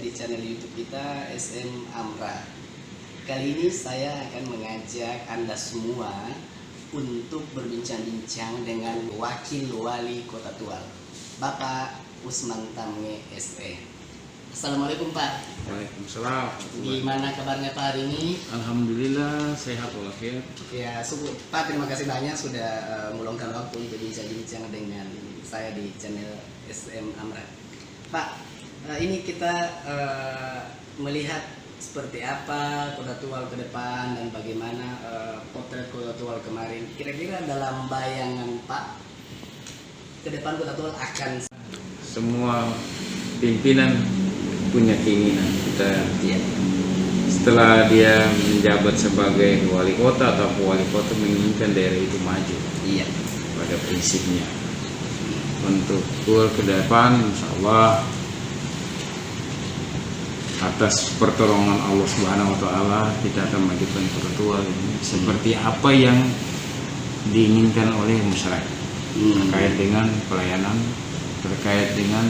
di channel YouTube kita SM Amra. Kali ini saya akan mengajak Anda semua untuk berbincang-bincang dengan Wakil Wali Kota Tual, Bapak Usman Tamnge SE. Assalamualaikum Pak. Waalaikumsalam. Gimana kabarnya Pak hari ini? Alhamdulillah sehat walafiat. Ya, syukur. Pak, terima kasih banyak sudah meluangkan waktu untuk bincang-bincang dengan saya di channel SM Amra. Pak, ini kita melihat seperti apa Kota Tual ke depan dan bagaimana potret Kota Tual kemarin. Kira-kira dalam bayangan Pak, ke depan Kota Tual akan... Semua pimpinan punya keinginan kita setelah dia menjabat sebagai wali kota atau wali kota menginginkan daerah itu maju pada prinsipnya. Untuk Tual ke depan insya Allah atas pertolongan Allah Subhanahu wa Ta'ala kita akan majukan Kota Tual ini seperti apa yang diinginkan oleh masyarakat terkait dengan pelayanan, terkait dengan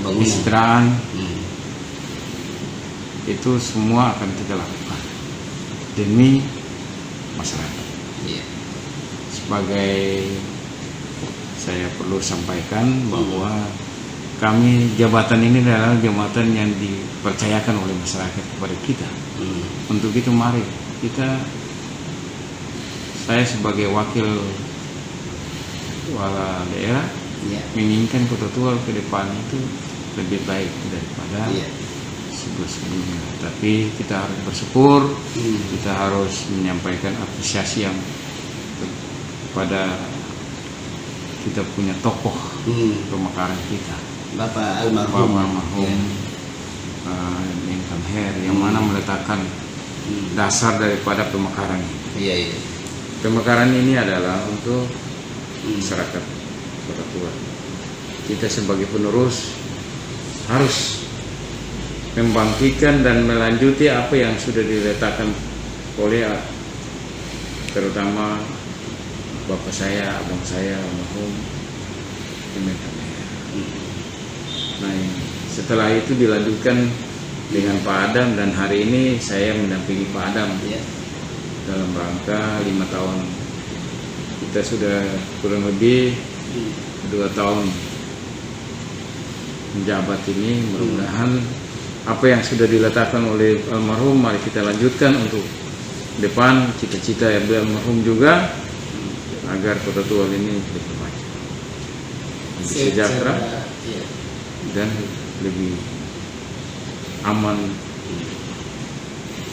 kesejahteraan. Itu semua akan kita lakukan demi masyarakat. Sebagai saya perlu sampaikan bahwa kami jabatan ini adalah jabatan yang dipercayakan oleh masyarakat kepada kita. Untuk itu mari saya sebagai wakil kepala daerah menginginkan Kota Tual ke depan itu lebih baik daripada sebelumnya. Tapi kita harus bersyukur, kita harus menyampaikan apresiasi yang pada kita punya tokoh pemekaran kita, Bapak almarhum Mentan Her, yang mana meletakkan dasar daripada pemekaran ini. Pemekaran ini adalah untuk masyarakat Kota Tual. Kita sebagai penerus harus membangkitkan dan melanjuti apa yang sudah diletakkan oleh terutama bapak saya, abang saya, almarhum Mentan Her. Nah, setelah itu dilanjutkan dengan Pak Adam, dan hari ini saya mendampingi Pak Adam dalam rangka 5 tahun. Kita sudah kurang lebih 2 tahun menjabat ini. Mudah-mudahan apa yang sudah diletakkan oleh almarhum mari kita lanjutkan untuk depan, cita-cita yang almarhum juga, agar Kota Tual ini lebih maju, lebih sejahtera dan lebih aman.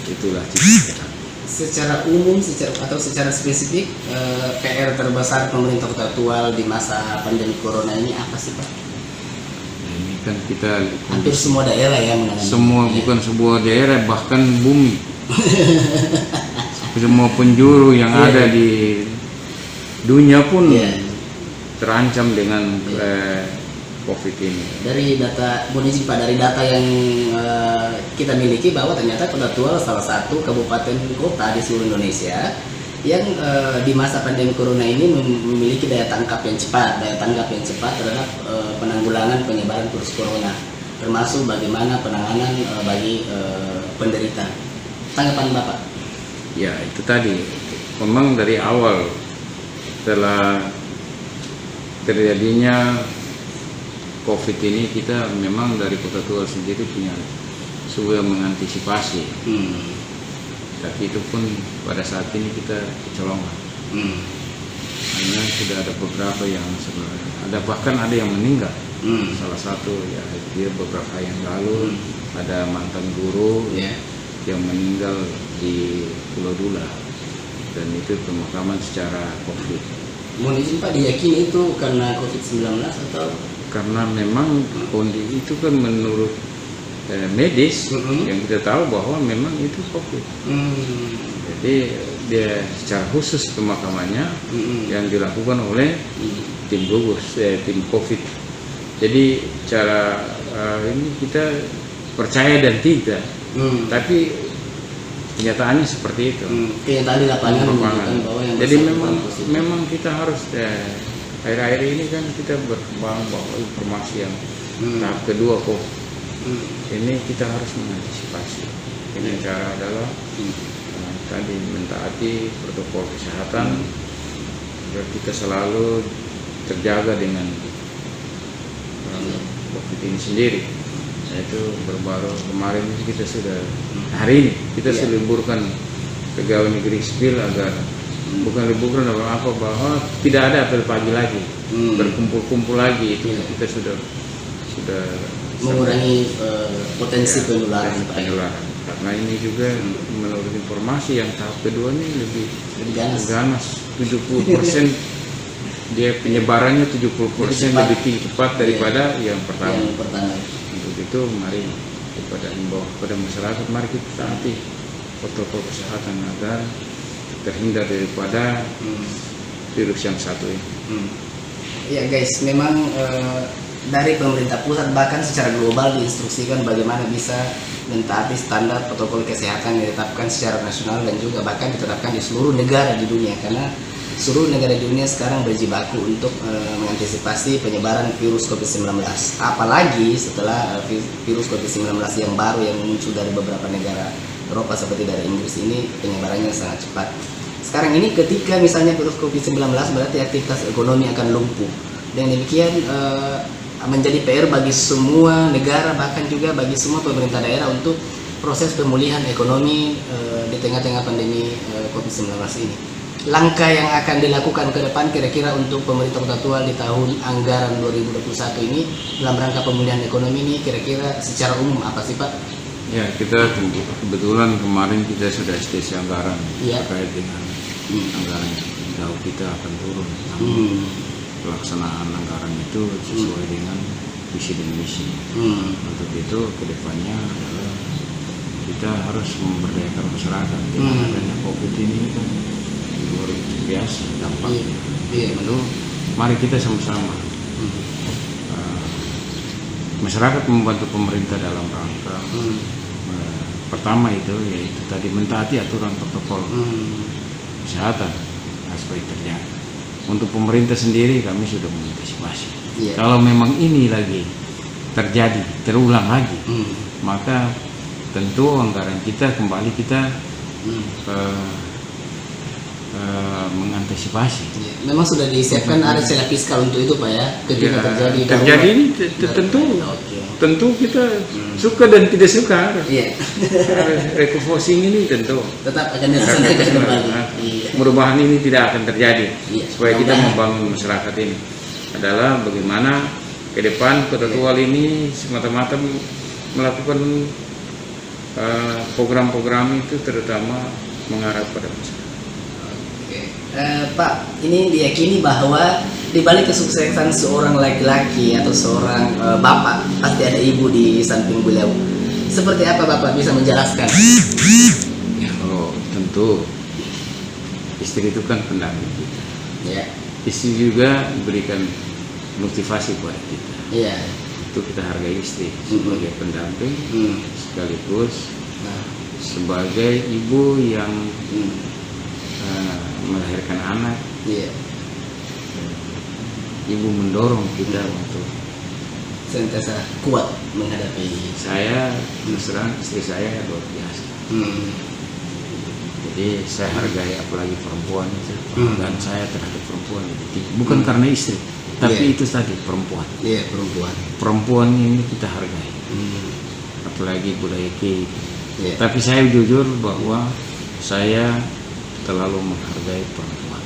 Itulah cita-cita. Secara umum, secara spesifik, PR terbesar pemerintah Kota Tual di masa pandemi Corona ini apa sih Pak? Ini kan kita hampir semua daerah ya mengalami. Bukan sebuah daerah, bahkan bumi. Semua penjuru yang ada di dunia pun terancam dengan COVID ini. Dari data, mohon izin Pak, dari data yang kita miliki bahwa ternyata Kota Tual salah satu kabupaten kota di seluruh Indonesia yang di masa pandemi Corona ini memiliki daya tanggap yang cepat terhadap penanggulangan penyebaran virus Corona, termasuk bagaimana penanganan bagi penderita. Tanggapan Bapak? Ya, itu tadi. Memang dari awal setelah terjadinya COVID ini, kita memang dari Kota Tual sendiri punya sudah mengantisipasi. Tapi itu pun pada saat ini kita kecolongan. Karena sudah ada beberapa yang bahkan ada yang meninggal. Salah satu ya dia beberapa yang lalu ada mantan guru yang meninggal di Pulau Dula, dan itu pemakaman secara COVID. Mohon izin Pak, diyakini itu karena COVID-19 atau? Karena memang kondisi itu kan menurut medis yang kita tahu bahwa memang itu COVID. Jadi dia secara khusus pemakamannya yang dilakukan oleh tim gugus, tim COVID. Jadi cara ini kita percaya dan tidak, tapi kenyataannya seperti itu. Kenyataan di lapangan menunjukkan bahwa yang jadi memang kita harus akhir-akhir ini kan kita berkembang bahwa informasi yang tahap kedua COVID. Ini kita harus mengantisipasi dengan cara adalah tadi mentaati protokol kesehatan agar kita selalu terjaga dengan COVID ini sendiri. Yaitu baru kemarin kita sudah hari ini kita sudah liburkan pegawai negeri sipil agar bukan liburkan apa bahwa tidak ada apel pagi lagi, berkumpul-kumpul lagi, itu kita sudah mengurangi potensi penularan. Karena ini juga menurut informasi yang tahap kedua ini lebih ganas 70%. Dia penyebarannya 70% lebih cepat daripada yang pertama. Untuk itu mari kepada himbau kepada masyarakat, mari kita taati protokol kesehatan agar terhindar daripada virus yang satu ini. Ya guys, memang dari pemerintah pusat bahkan secara global diinstruksikan bagaimana bisa mentaati standar protokol kesehatan yang ditetapkan secara nasional dan juga bahkan ditetapkan di seluruh negara di dunia, karena seluruh negara di dunia sekarang berjibaku untuk mengantisipasi penyebaran virus COVID-19. Apalagi setelah virus COVID-19 yang baru yang muncul dari beberapa negara Eropa seperti dari Inggris ini penyebarannya sangat cepat. Sekarang ini ketika misalnya virus COVID-19 berarti aktivitas ekonomi akan lumpuh. Dan demikian menjadi PR bagi semua negara, bahkan juga bagi semua pemerintah daerah untuk proses pemulihan ekonomi di tengah-tengah pandemi COVID-19 ini. Langkah yang akan dilakukan ke depan kira-kira untuk pemerintah Kota Tua di tahun anggaran 2021 ini dalam rangka pemulihan ekonomi ini kira-kira secara umum apa sih Pak? Ya, kita kebetulan kemarin kita sudah stage anggaran terkait dengan anggaran jauh kita akan turun. Pelaksanaan anggaran itu sesuai dengan visi dan misi. Untuk itu kedepannya adalah kita harus memberdayakan masyarakat. Dengan adanya COVID ini kan luar biasa dampaknya. Lalu mari kita sama-sama masyarakat membantu pemerintah dalam rangka pertama itu yaitu tadi mentaati aturan protokol kesehatan supaya terjaga. Untuk pemerintah sendiri kami sudah mengantisipasi. Kalau memang ini lagi terjadi, terulang lagi, maka tentu anggaran kita kembali kita mengantisipasi. Memang sudah disiapkan ada celah fiskal untuk itu Pak ya. Ketika terjadi ini tentu kita suka dan tidak suka. Refocusing ini tentu tetap akan dilaksanakan kembali. Perubahan ini tidak akan terjadi. Supaya kita membangun masyarakat ini adalah bagaimana ke depan Kota Tual ini semata-mata melakukan program-program itu terutama mengarah pada masyarakat. Pak, ini diyakini bahwa di balik kesuksesan seorang laki-laki atau seorang bapak pasti ada ibu di samping beliau. Seperti apa Bapak bisa menjelaskan? Oh, tentu istri itu kan pendamping kita. Istri juga memberikan motivasi buat kita. Itu kita hargai istri sebagai pendamping sekaligus sebagai ibu yang melahirkan anak. Ibu mendorong kita untuk senantiasa kuat menghadapi. Saya terus terang istri saya luar biasa. Jadi saya hargai apalagi perempuan itu. Dan saya terhadap perempuan itu bukan karena istri, tapi itu tadi perempuan. Perempuan ini kita hargai. Apalagi budaya kita. Tapi saya jujur bahwa saya terlalu menghargai perempuan.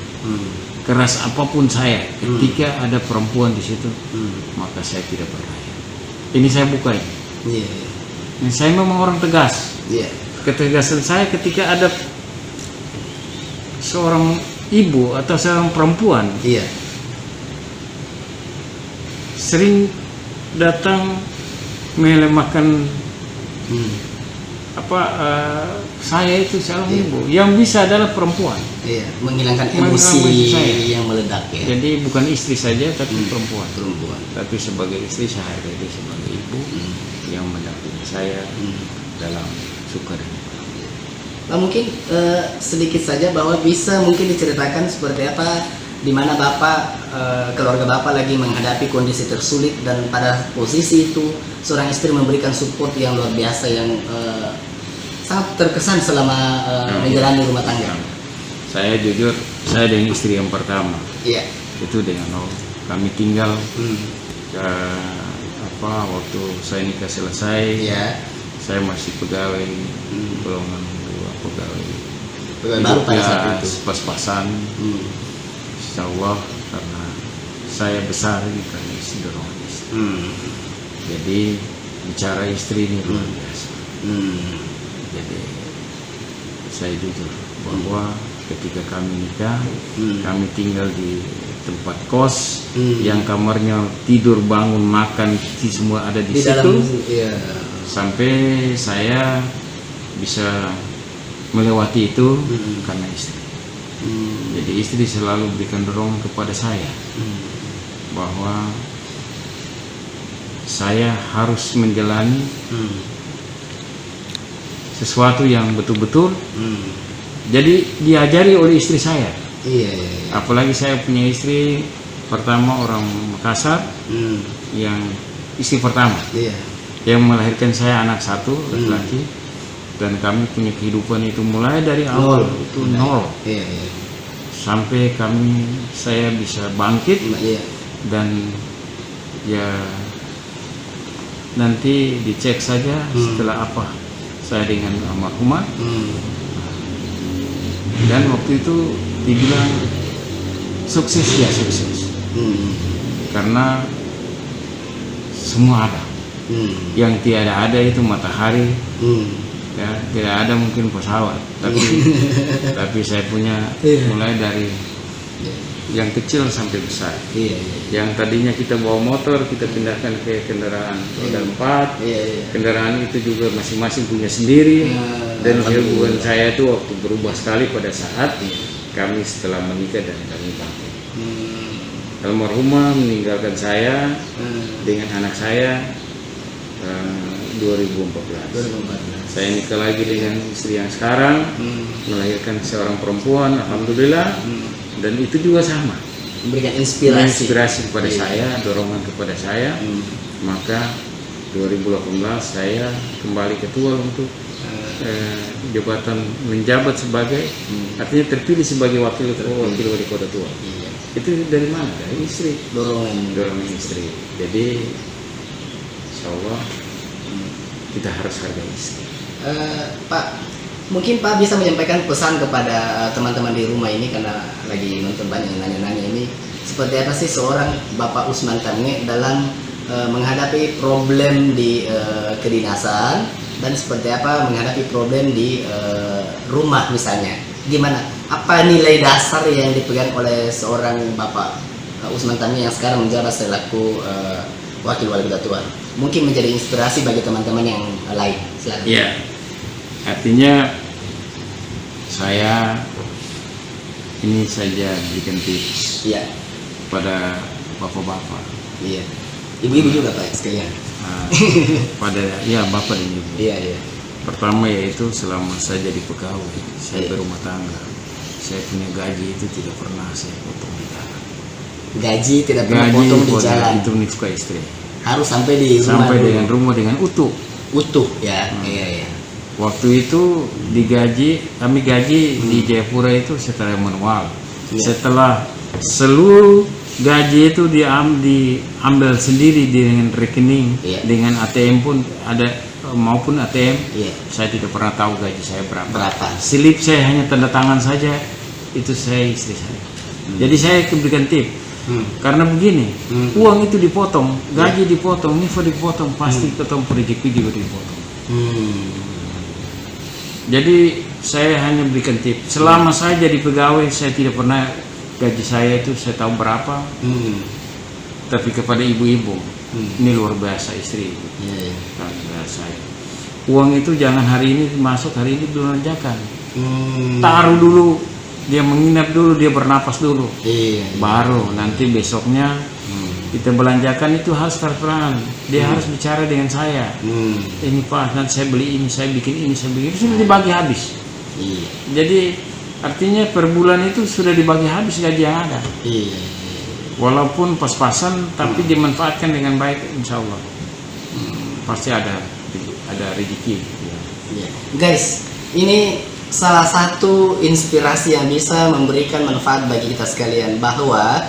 Keras apapun saya, ketika ada perempuan di situ, maka saya tidak berdaya. Ini saya buka ini. Ini saya memang orang tegas. Ketegasan saya ketika ada seorang ibu atau seorang perempuan sering datang melemahkan saya itu seorang ibu yang bisa adalah perempuan, menghilangkan emosi yang meledak Jadi bukan istri saja tapi perempuan. Tapi sebagai istri saya hargai dia sebagai ibu yang mendampingi saya dalam suka dan duka. Mungkin sedikit saja bahwa bisa mungkin diceritakan seperti apa di mana Bapak, keluarga Bapak lagi menghadapi kondisi tersulit, dan pada posisi itu seorang istri memberikan support yang luar biasa yang sangat terkesan selama menjalani rumah tangga. Saya jujur, saya dengan istri yang pertama. Iya. Itu dengan kami tinggal waktu saya nikah selesai. Iya. Saya masih pegawai golongan 2 pegawai. Baru pada saat itu. Pas-pasan. Insya Allah karena saya besar ini karena istri dorongan istri. Jadi bicara istri ini luar biasa. Jadi saya jujur bahwa ketika kami nikah, kami tinggal di tempat kos yang kamarnya tidur, bangun, makan, semua ada di situ. Dalam, iya. Sampai saya bisa melewati itu karena istri. Jadi istri selalu berikan dorongan kepada saya bahwa saya harus menjalani sesuatu yang betul-betul. Jadi diajari oleh istri saya. Iya. Apalagi saya punya istri pertama orang Makassar, yang istri pertama, yang melahirkan saya anak 1 laki-laki, dan kami punya kehidupan itu mulai dari awal itu nol. Sampai saya bisa bangkit, dan ya nanti dicek saja setelah apa saya dengan almarhumah. Dan waktu itu dibilang sukses, ya sukses. Karena semua ada. Yang tiada ada itu matahari. Ya, tidak ada mungkin pesawat, tapi saya punya mulai dari yang kecil sampai besar. Yang tadinya kita bawa motor, kita pindahkan ke kendaraan roda 4. Kendaraan itu juga masing-masing punya sendiri. Dan hubungan saya itu waktu berubah sekali pada saat kami setelah menikah dan kami bangkit. Almarhumah meninggalkan saya dengan anak saya 2014. Saya nikah lagi dengan istri yang sekarang, melahirkan seorang perempuan, alhamdulillah. Dan itu juga sama, memberikan inspirasi kepada saya, dorongan kepada saya. Maka 2018 saya kembali ketua untuk jabatan, menjabat sebagai, artinya terpilih sebagai wakil wali kota tua. Itu dari mana? Dari istri, dorongan istri. Jadi insya Allah kita harus hargai istri. Pak, mungkin Pak bisa menyampaikan pesan kepada teman-teman di rumah ini, karena lagi nonton banyak yang nanya-nanya ini. Seperti apa sih seorang Bapak Usman Tange dalam menghadapi problem di kedinasan, dan seperti apa menghadapi problem di rumah misalnya? Gimana? Apa nilai dasar yang dipegang oleh seorang Bapak Usman Tange yang sekarang menjabat selaku wakil wali kota tua? Mungkin menjadi inspirasi bagi teman-teman yang lain. Silakan. Iya. Artinya saya ini saja berikan tips pada bapak-bapak. Iya. Ibu-ibu juga Pak sekalian. Pada bapak dan ibu. Iya. Pertama yaitu selama saya jadi pegawai, saya berumah tangga, saya punya gaji itu tidak pernah saya potong di jalan. Gaji tidak pernah potong di jalan. Itu nafkah istri. Harus sampai di rumah. Sampai dengan rumah dengan utuh. Ya. Iya. Waktu itu kami gaji di Jayapura itu setelah manual. Setelah seluruh gaji itu diambil sendiri dengan rekening, dengan ATM pun ada, maupun ATM, saya tidak pernah tahu gaji saya berapa. Slip saya hanya tanda tangan saja, itu saya istri saya. Jadi saya berikan tip. Karena begini, uang itu dipotong, gaji dipotong, info dipotong, pasti ketemu rezeki juga dipotong. Jadi saya hanya berikan tip. Selama saya jadi pegawai, saya tidak pernah gaji saya itu saya tahu berapa. Tapi kepada ibu-ibu, ini luar biasa istri. Saya. Uang itu jangan hari ini masuk, hari ini belanjakan. Taruh dulu, dia menginap dulu, dia bernapas dulu. Baru nanti besoknya kita belanjakan itu harus transparan. Dia harus bicara dengan saya. Ini Pak, nanti saya beli ini, saya bikin ini, saya bikin itu, sudah dibagi habis. Jadi artinya per bulan itu sudah dibagi habis gaji yang ada. Iya. Walaupun pas-pasan, tapi dimanfaatkan dengan baik, insya Allah. Pasti ada rezeki. Ya. Iya. Guys, ini salah satu inspirasi yang bisa memberikan manfaat bagi kita sekalian, bahwa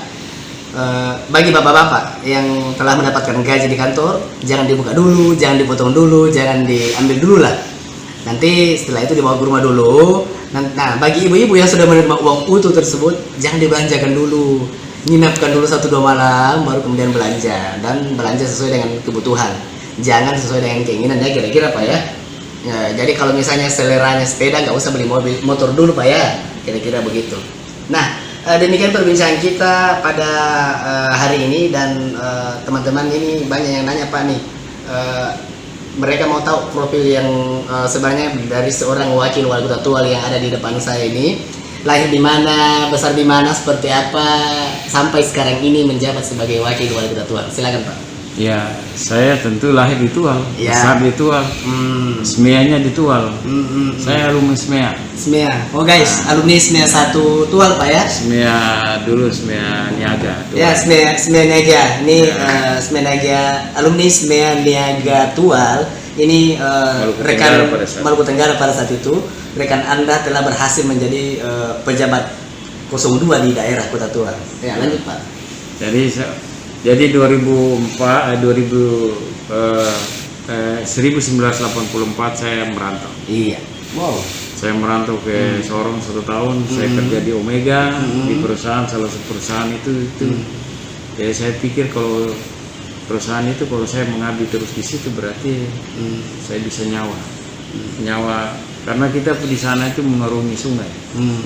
bagi bapak-bapak yang telah mendapatkan gaji di kantor, jangan dibuka dulu, jangan dipotong dulu, jangan diambil dulu lah. Nanti setelah itu dibawa ke rumah dulu. Nah, bagi ibu-ibu yang sudah menerima uang utuh tersebut, jangan dibelanjakan dulu. Nginapkan dulu 1-2 malam, baru kemudian belanja. Dan belanja sesuai dengan kebutuhan. Jangan sesuai dengan keinginan, ya kira-kira Pak ya. Ya, jadi kalau misalnya seleranya sepeda, nggak usah beli motor dulu Pak ya. Kira-kira begitu. Nah, demikian perbincangan kita pada hari ini. Dan teman-teman ini banyak yang nanya Pak nih, mereka mau tahu profil yang sebenarnya dari seorang wakil wali kota Tual yang ada di depan saya ini. Lahir di mana, besar di mana, seperti apa, sampai sekarang ini menjabat sebagai wakil wali kota Tual. Silakan Pak. Ya, saya tentu lahir di Tual, Ya. besar di Tual, SMEA-nya di Tual. Saya alumni SMEA. SMEA. Oh guys, alumni SMEA 1 Tual Pak ya? SMEA dulu, SMEA Niaga. Tual. Ya, SMEA Niaga. Ini SMEA Niaga, alumni SMEA Niaga Tual. Ini rekan Maluku Tenggara pada saat itu. Rekan Anda telah berhasil menjadi pejabat 02 di daerah Kota Tual. Ya, lanjut Pak. Jadi 1984 saya merantau. Iya. Wow. Saya merantau ke Sorong 1 tahun. Saya kerja di Omega, di perusahaan, salah satu perusahaan itu. Jadi saya pikir kalau perusahaan itu, kalau saya mengabdi terus di situ, berarti saya bisa nyawa. Karena kita di sana itu mengarungi sungai.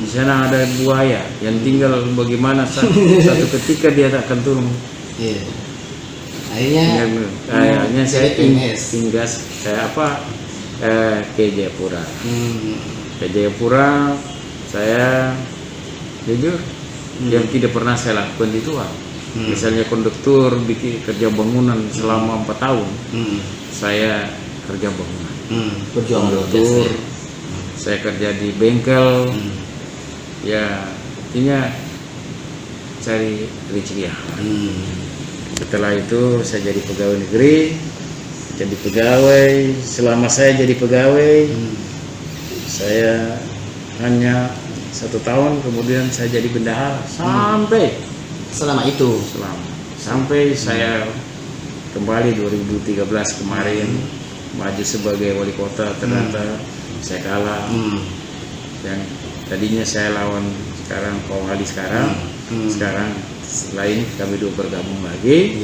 Di sana ada buaya yang tinggal bagaimana satu ketika dia akan turun. Iya. Akhirnya saya tinggal ke Jayapura. Ke Jayapura saya jujur yang tidak pernah saya lakukan di Tual. Misalnya konduktur bikin kerja bangunan selama 4 tahun. Saya kerja bangunan. Berjuang konduktur. Saya kerja di bengkel. Ya, artinya cari rezeki. Setelah itu saya jadi pegawai negeri. Selama saya jadi pegawai, saya hanya 1 tahun, kemudian saya jadi bendahara sampai saya kembali 2013 kemarin maju sebagai wali kota. Ternyata saya kalah. Yang tadinya saya lawan sekarang Pak Wali sekarang setelah ini kami 2 bergabung lagi.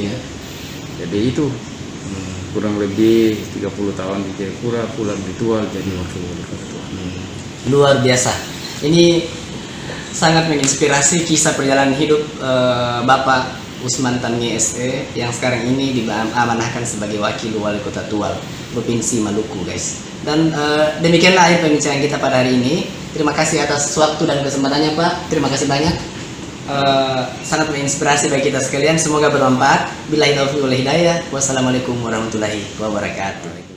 Jadi itu kurang lebih 30 tahun di Jayapura, pulang di Tual jadi wakil wali kota Tual. Luar biasa. Ini sangat menginspirasi kisah perjalanan hidup Bapak Usman Tange SE yang sekarang ini diamanahkan sebagai wakil wali kota Tual, Provinsi Maluku, guys. Dan demikianlah akhir pembicaraan kita pada hari ini. Terima kasih atas waktu dan kesempatannya Pak. Terima kasih banyak. Sangat menginspirasi bagi kita sekalian. Semoga bermanfaat. Billahi taufiq wal hidayah. Wassalamualaikum warahmatullahi wabarakatuh.